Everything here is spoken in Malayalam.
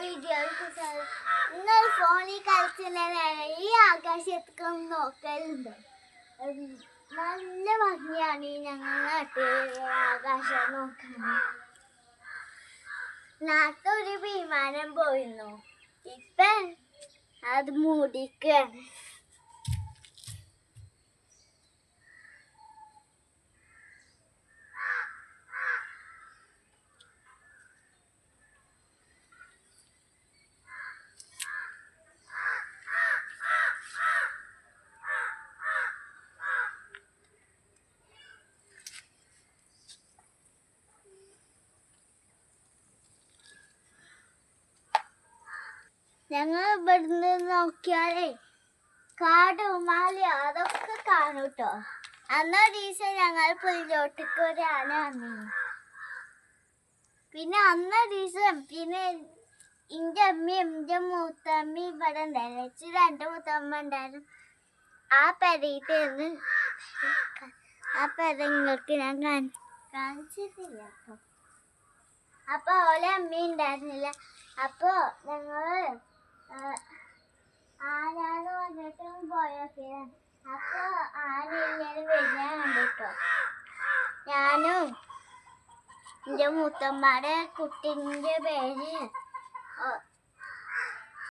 വീഡിയോ നിങ്ങൾ ഫോണിൽ കളിച്ചിട്ടുണ്ടെങ്കിൽ ഈ ആകാശത്തൊക്കെ നോക്കലുണ്ട്. നല്ല ഭംഗിയാണ് ഈ ഞങ്ങളുടെ നാട്ടിലെ ആകാശം നോക്കാൻ. നേരത്തെ ഒരു വിമാനം പോയിരുന്നു, ഇപ്പൊ അത് മൂടിക്കാണ്. ഞങ്ങൾ ഇവിടുന്ന് നോക്കിയാലേ കാടും മലയും അതൊക്കെ കാണും കേട്ടോ. അന്നൊരു ദിവസം ഞങ്ങൾ പുല്ലോട്ടേക്ക് ഒരു ആന വന്നിരുന്നു. പിന്നെ അന്നൊരു ദിവസം പിന്നെ എൻ്റെ അമ്മയും എൻ്റെ മൂത്തമ്മയും ഇവിടെ ഉണ്ടായിരുന്നു. എനിക്ക് 2 മൂത്തമ്മ ഉണ്ടായിരുന്നു. ആ പെരയിട്ടേന്ന് ആ പെര നിങ്ങൾക്ക് ഞാൻ കാണിച്ചിട്ടില്ല കേട്ടോ. അപ്പൊ ഓലെ അമ്മ ഉണ്ടായിരുന്നില്ല. അപ്പൊ ഞങ്ങള് ആരാണ് വന്നിട്ടും പോയൊക്കെ. അപ്പൊ ആനയിങ്ങനെ വരുന്ന കണ്ടിട്ടോ. ഞാനും എൻ്റെ മൂത്തമ്മയുടെ കുട്ടീൻ്റെ പേര്